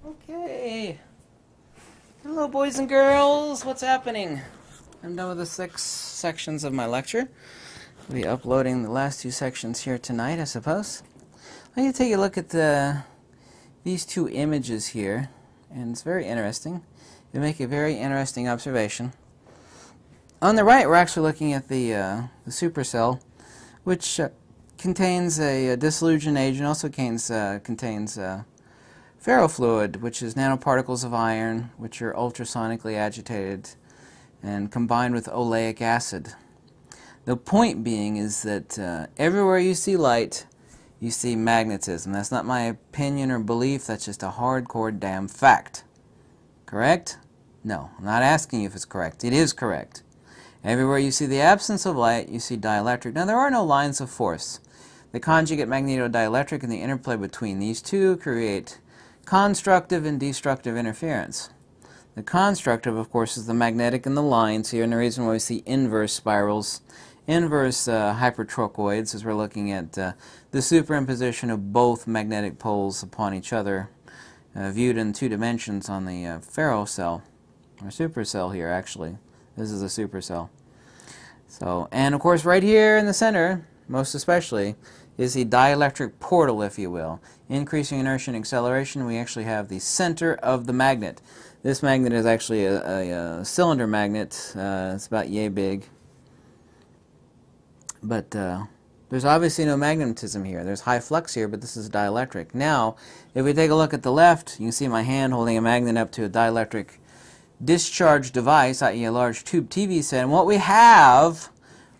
Okay. Hello, boys and girls. What's happening? I'm done with the 6 sections of my lecture. I'll be uploading the last 2 sections here tonight, I suppose. Let me take a look at these 2 images here, and it's very interesting. They make a very interesting observation. On the right, we're actually looking at the supercell, which contains a dissolution agent, also contains ferrofluid, which is nanoparticles of iron, which are ultrasonically agitated and combined with oleic acid. The point being is that everywhere you see light, you see magnetism. That's not my opinion or belief, that's just a hardcore damn fact. Correct? No, I'm not asking you if it's correct. It is correct. Everywhere you see the absence of light, you see dielectric. Now, there are no lines of force. The conjugate magnetodielectric and the interplay between these two create constructive and destructive interference. The constructive, of course, is the magnetic and the lines here, and the reason why we see inverse spirals, inverse hypertrochoids, as we're looking at the superimposition of both magnetic poles upon each other, viewed in 2 dimensions on the ferrocell, or supercell here, actually. This is a supercell. So, and of course, right here in the center, most especially, is the dielectric portal, if you will. Increasing inertia and acceleration, we actually have the center of the magnet. This magnet is actually a cylinder magnet. It's about yay big. But there's obviously no magnetism here. There's high flux here, but this is dielectric. Now, if we take a look at the left, you can see my hand holding a magnet up to a dielectric discharge device, i.e. a large tube TV set. And what we have,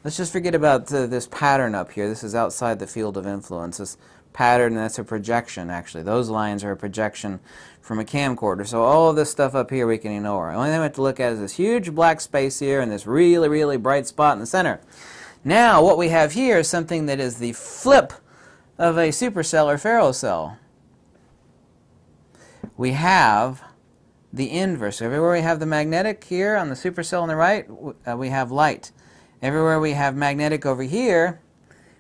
let's just forget about this pattern up here. This is outside the field of influence. This pattern, that's a projection, actually. Those lines are a projection from a camcorder. So all of this stuff up here we can ignore. The only thing we have to look at is this huge black space here and this really, really bright spot in the center. Now, what we have here is something that is the flip of a supercell or ferrocell. We have the inverse. Everywhere we have the magnetic here on the supercell on the right, we have light. Everywhere we have magnetic over here,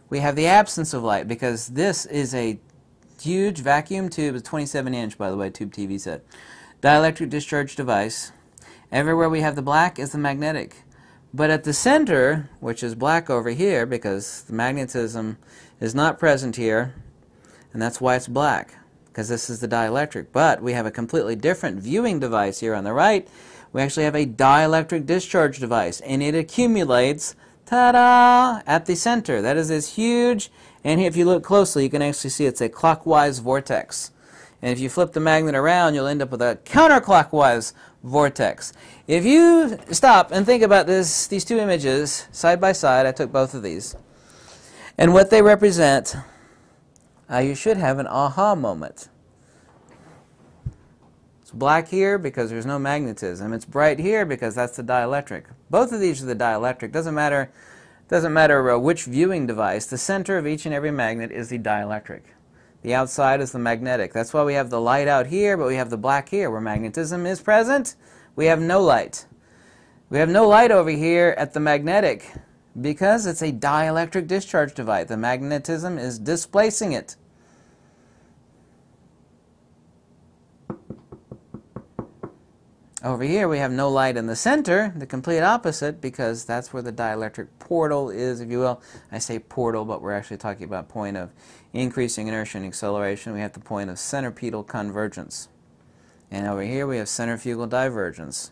we have the absence of light, because this is a huge vacuum tube, a 27-inch, by the way, tube TV set, dielectric discharge device. Everywhere we have the black is the magnetic. But at the center, which is black over here, because the magnetism is not present here, and that's why it's black, because this is the dielectric. But we have a completely different viewing device here on the right. We actually have a dielectric discharge device, and it accumulates, ta-da, at the center. That is this huge, and if you look closely, you can actually see it's a clockwise vortex. And if you flip the magnet around, you'll end up with a counterclockwise vortex. If you stop and think about these 2 images side by side, I took both of these, and what they represent, you should have an aha moment. It's black here because there's no magnetism. It's bright here because that's the dielectric. Both of these are the dielectric. Doesn't matter which viewing device. The center of each and every magnet is the dielectric. The outside is the magnetic. That's why we have the light out here, but we have the black here. Where magnetism is present, we have no light. We have no light over here at the magnetic because it's a dielectric discharge device. The magnetism is displacing it. Over here we have no light in the center, the complete opposite, because that's where the dielectric portal is, if you will. I say portal, but we're actually talking about point of increasing inertia and acceleration. We have the point of centripetal convergence. And over here we have centrifugal divergence.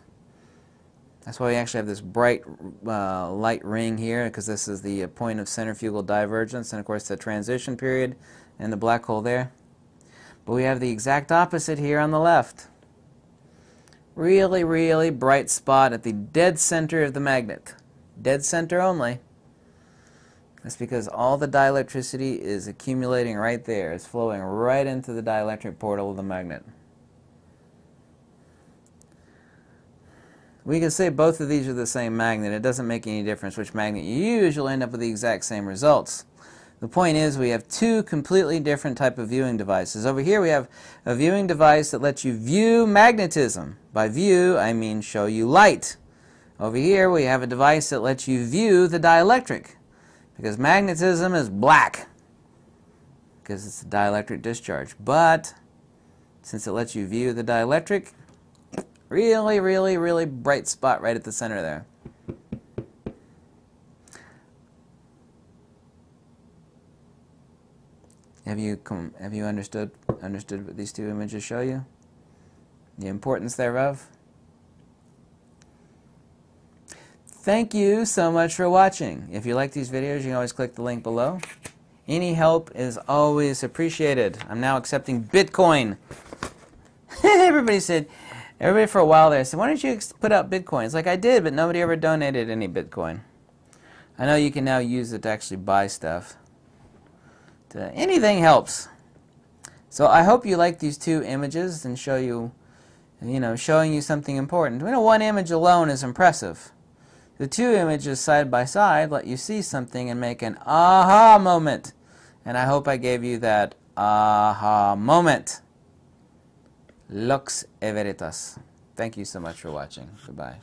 That's why we actually have this bright light ring here, because this is the point of centrifugal divergence, and of course the transition period and the black hole there. But we have the exact opposite here on the left. Really, really bright spot at the dead center of the magnet. Dead center only. That's because all the dielectricity is accumulating right there. It's flowing right into the dielectric portal of the magnet. We can say both of these are the same magnet. It doesn't make any difference which magnet you use. You'll end up with the exact same results. The point is we have 2 completely different type of viewing devices. Over here we have a viewing device that lets you view magnetism. By view, I mean show you light. Over here we have a device that lets you view the dielectric, because magnetism is black, because it's a dielectric discharge. But since it lets you view the dielectric. Really, really, really bright spot right at the center there. Have you understood what these two images show you? The importance thereof? Thank you so much for watching. If you like these videos, you can always click the link below. Any help is always appreciated. I'm now accepting Bitcoin. Everybody for a while there said, why don't you put out Bitcoin? It's like, I did, but nobody ever donated any Bitcoin. I know you can now use it to actually buy stuff. Anything helps. So I hope you like these two images and showing you something important. One image alone is impressive. The two images side by side let you see something and make an aha moment. And I hope I gave you that aha moment. Lux e veritas. Thank you so much for watching. Goodbye.